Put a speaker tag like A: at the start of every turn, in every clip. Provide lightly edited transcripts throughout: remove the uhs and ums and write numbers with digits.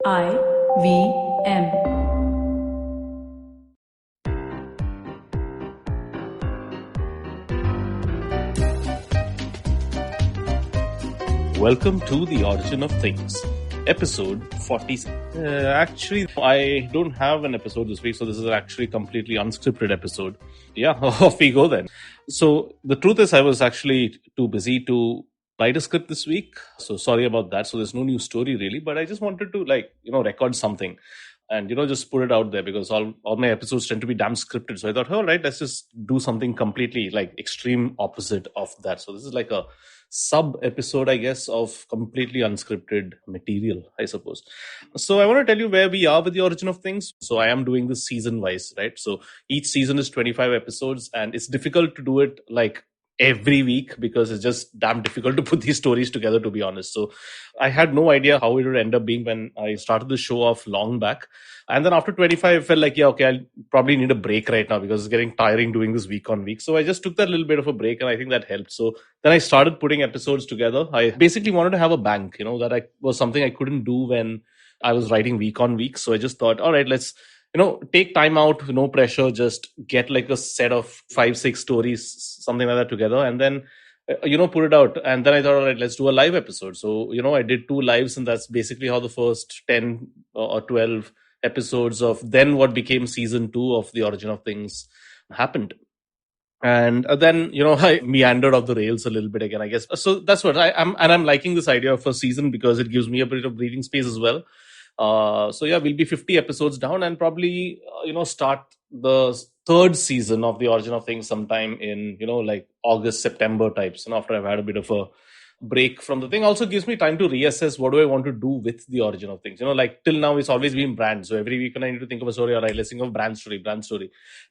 A: IVM.
B: Welcome to The Origin of Things, episode 40. Actually, I don't have an episode this week, so this is actually a completely unscripted episode. Yeah, off we go then. So the truth is I was actually too busy to write a script this week. So sorry about that. So there's no new story really, but I just wanted to record something and, just put it out there because all my episodes tend to be damn scripted. So I thought, all right, let's just do something completely like extreme opposite of that. So this is like a sub episode, I guess, of completely unscripted material, I suppose. So I want to tell you where we are with the origin of things. So I am doing this season wise, right? So each season is 25 episodes and it's difficult to do it like every week because it's just damn difficult to put these stories together, to be honest. So I had no idea how it would end up being when I started the show off long back. And then after 25, I felt like, yeah, okay, I'll probably need a break right now because it's getting tiring doing this week on week. So I just took that little bit of a break and I think that helped. So then I started putting episodes together. I basically wanted to have a bank, that was something I couldn't do when I was writing week on week. So I just thought, all right, let's take time out, no pressure, just get like a set of 5-6 stories, something like that together, and then put it out. And then I thought, all right, let's do a live episode. So I did 2 lives, and that's basically how the first 10 or 12 episodes of then what became season 2 of The Origin of Things happened. And then I meandered off the rails a little bit again, I guess. So that's what I'm liking this idea of a season because it gives me a bit of breathing space as well. So yeah, we'll be 50 episodes down and probably, start the 3rd season of The Origin of Things sometime in, like August, September types, after I've had a bit of a break from the thing. Also gives me time to reassess what do I want to do with The Origin of Things. Like till now, it's always been brand. So every week when I need to think of a story, all right, let's think of brand story.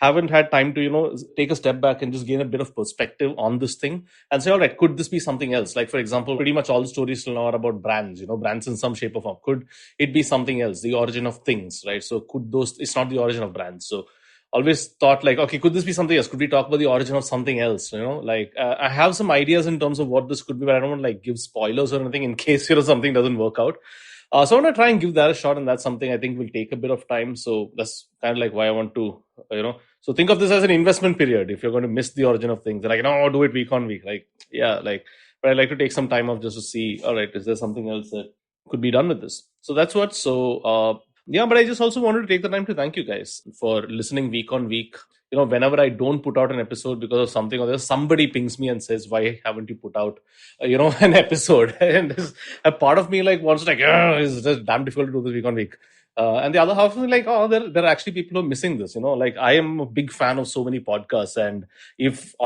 B: Haven't had time to, take a step back and just gain a bit of perspective on this thing and say, all right, could this be something else? Like, for example, pretty much all the stories till now are about brands, brands in some shape or form. Could it be something else? The origin of things, right? So could it's not the origin of brands. So always thought like, okay, could this be something else? Could we talk about the origin of something else? I have some ideas in terms of what this could be, but I don't want to like give spoilers or anything in case, something doesn't work out. So I want to try and give that a shot, and that's something I think will take a bit of time. So that's kind of like why I want to, so think of this as an investment period. If you're going to miss the origin of things, then I can do it week on week. But I'd like to take some time off just to see, all right, is there something else that could be done with this? So that's what. So, yeah, but I just also wanted to take the time to thank you guys for listening week on week. Whenever I don't put out an episode because of something or there's somebody pings me and says, why haven't you put out, an episode? And a part of me like wants to like, it's just damn difficult to do this week on week. And the other half is like, oh, there are actually people who are missing this. Like I am a big fan of so many podcasts. And if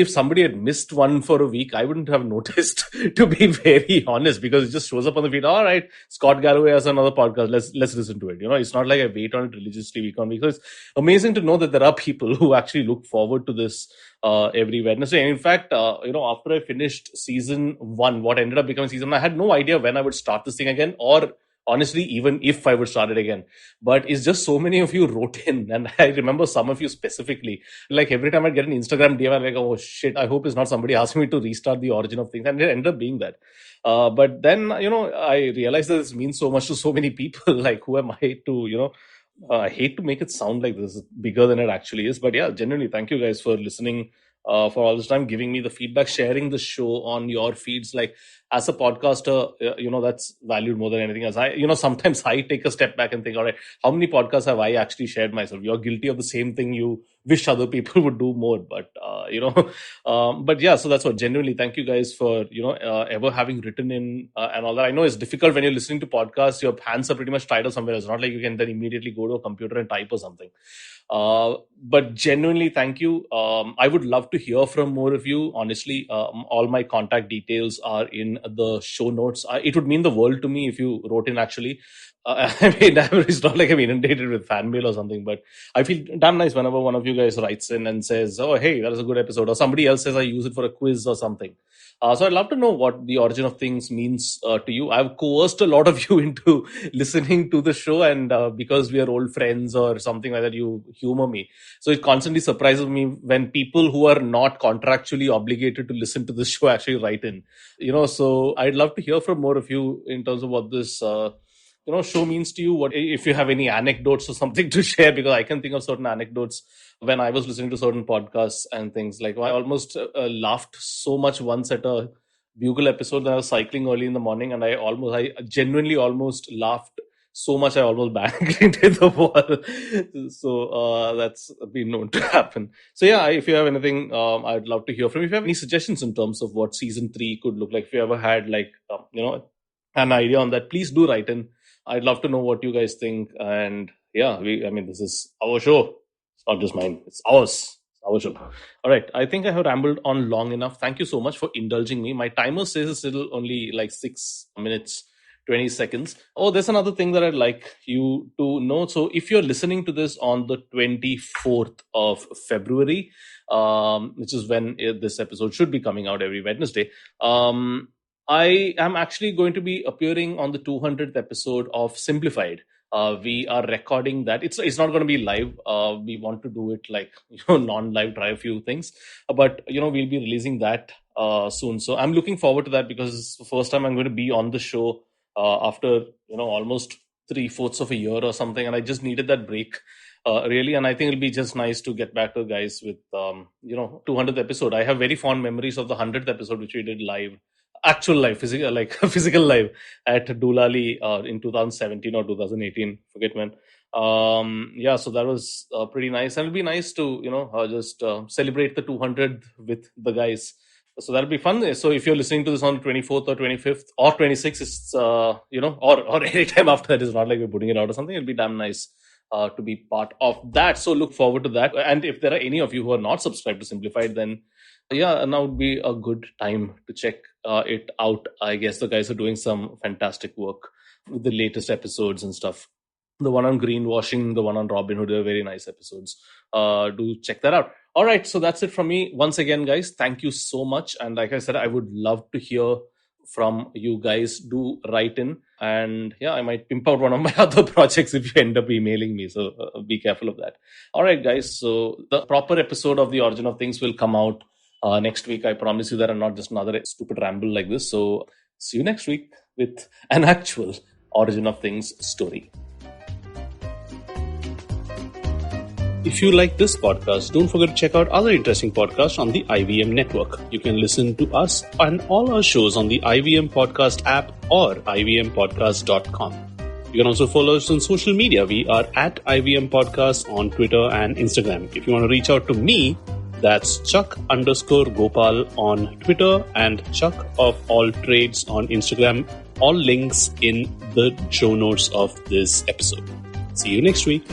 B: somebody had missed one for a week, I wouldn't have noticed, to be very honest, because it just shows up on the feed. All right, Scott Galloway has another podcast. Let's listen to it. It's not like I wait on it religiously week on week. So it's amazing to know that there are people who actually look forward to this every Wednesday. And in fact, after I finished season 1, what ended up becoming season 1, I had no idea when I would start this thing again, or honestly, even if I would start it again. But it's just so many of you wrote in, and I remember some of you specifically. Like every time I'd get an Instagram DM, I'm like, oh shit, I hope it's not somebody asking me to restart The Origin of Things. And it ended up being that. But then, I realized that this means so much to so many people. Like, who am I to, I hate to make it sound like this is bigger than it actually is. But yeah, genuinely, thank you guys for listening. For all this time, giving me the feedback, sharing the show on your feeds. Like as a podcaster, that's valued more than anything else. Sometimes I take a step back and think, all right, how many podcasts have I actually shared myself? You're guilty of the same thing you wish other people would do more. But, but yeah, so that's what. Genuinely, thank you guys for, ever having written in and all that. I know it's difficult when you're listening to podcasts, your hands are pretty much tied up somewhere. It's not like you can then immediately go to a computer and type or something. But genuinely, thank you. I would love to hear from more of you. Honestly, all my contact details are in the show notes. It would mean the world to me if you wrote in actually. I mean, it's not like I'm inundated with fan mail or something, but I feel damn nice whenever one of you guys writes in and says, oh, hey, that was a good episode. Or somebody else says I use it for a quiz or something. So I'd love to know what The Origin of Things means to you. I've coerced a lot of you into listening to the show, and because we are old friends or something like that, you humor me. So it constantly surprises me when people who are not contractually obligated to listen to this show actually write in. So I'd love to hear from more of you in terms of what this show means to you. What if you have any anecdotes or something to share? Because I can think of certain anecdotes when I was listening to certain podcasts and things. Like I almost laughed so much once at a Bugle episode that I was cycling early in the morning, and I genuinely almost laughed so much I almost banged into the wall. So that's been known to happen. So yeah, if you have anything, I'd love to hear from you. If you have any suggestions in terms of what season 3 could look like, if you ever had an idea on that, please do write in. I'd love to know what you guys think. And yeah, this is our show. It's not just mine. It's ours. Our show. All right. I think I have rambled on long enough. Thank you so much for indulging me. My timer says it's still only like 6 minutes, 20 seconds. Oh, there's another thing that I'd like you to know. So if you're listening to this on the 24th of February, which is when this episode should be coming out every Wednesday, I am actually going to be appearing on the 200th episode of Simplified. We are recording that. It's not going to be live. We want to do it like non-live, try a few things, but we'll be releasing that soon. So I'm looking forward to that because it's the first time I'm going to be on the show after almost 3/4 of a year or something, and I just needed that break. Really, and I think it'll be just nice to get back to the guys with 200th episode. I have very fond memories of the 100th episode, which we did live. Actual live, physical live at Doolally in 2017 or 2018, forget when. So that was pretty nice, and it'll be nice to just celebrate the 200th with the guys. So that'll be fun. So if you're listening to this on the 24th or 25th or 26th, it's or any time after that. It's not like we're putting it out or something. It'll be damn nice to be part of that. So look forward to that. And if there are any of you who are not subscribed to Simplified, then now would be a good time to check it out. I guess the guys are doing some fantastic work with the latest episodes and stuff. The one on greenwashing, the one on Robin Hood, are very nice episodes. Do check that out. All right, so that's it from me. Once again, guys, thank you so much. And like I said, I would love to hear from you guys. Do write in. And I might pimp out one of my other projects if you end up emailing me. So be careful of that. All right, guys. So the proper episode of The Origin of Things will come out next week. I promise you that, and not just another stupid ramble like this. So see you next week with an actual Origin of Things story. If you like this podcast, don't forget to check out other interesting podcasts on the IVM network. You can listen to us and all our shows on the IVM Podcast app or ivmpodcast.com. You can also follow us on social media. We are at IVM Podcast on Twitter and Instagram. If you want to reach out to me, that's Chuck_Gopal on Twitter and Chuck of All Trades on Instagram. All links in the show notes of this episode. See you next week.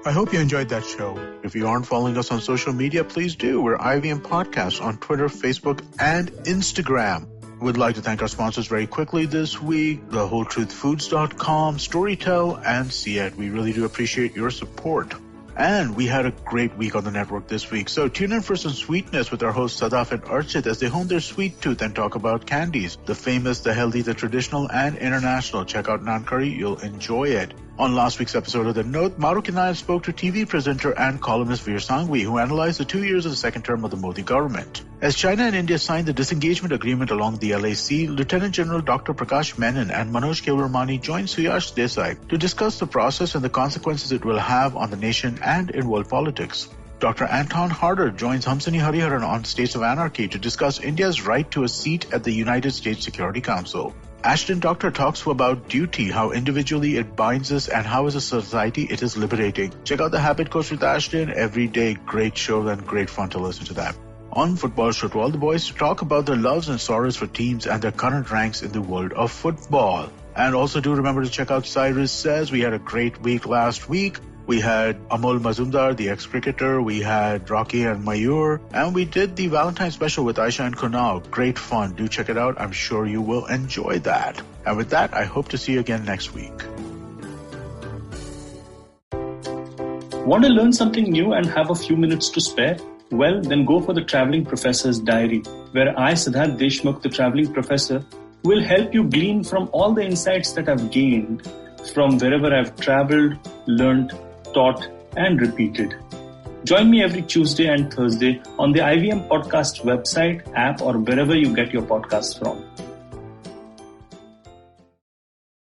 A: I hope you enjoyed that show. If you aren't following us on social media, please do. We're IVM Podcast on Twitter, Facebook, and Instagram. We'd like to thank our sponsors very quickly this week, thewholetruthfoods.com, Storytel, and Seat. We really do appreciate your support. And we had a great week on the network this week. So tune in for some sweetness with our hosts Sadaf and Archit as they hone their sweet tooth and talk about candies. The famous, the healthy, the traditional, and international. Check out Naan Curry. You'll enjoy it. On last week's episode of The Note, Maruk and I spoke to TV presenter and columnist Veer Sanghvi, who analyzed the 2 years of the second term of the Modi government. As China and India signed the disengagement agreement along the LAC, Lieutenant General Dr. Prakash Menon and Manoj Kewalramani joined Suyash Desai to discuss the process and the consequences it will have on the nation and in world politics. Dr. Anton Harder joins Hamsani Hariharan on States of Anarchy to discuss India's right to a seat at the United States Security Council. Ashton Doctor talks about duty, how individually it binds us and how as a society it is liberating. Check out the Habit Coach with Ashton every day. Great show and great fun to listen to that. On Football Show to All the Boys to talk about their loves and sorrows for teams and their current ranks in the world of football. And also do remember to check out Cyrus Says. We had a great week last week. We had Amol Mazumdar, the ex-cricketer. We had Rocky and Mayur. And we did the Valentine special with Aisha and Kunal. Great fun. Do check it out. I'm sure you will enjoy that. And with that, I hope to see you again next week.
C: Want to learn something new and have a few minutes to spare? Well, then go for the Traveling Professor's Diary, where I, Siddharth Deshmukh, the Traveling Professor, will help you glean from all the insights that I've gained from wherever I've traveled, learned, taught, and repeated. Join me every Tuesday and Thursday on the IVM Podcast website, app, or wherever you get your podcasts from.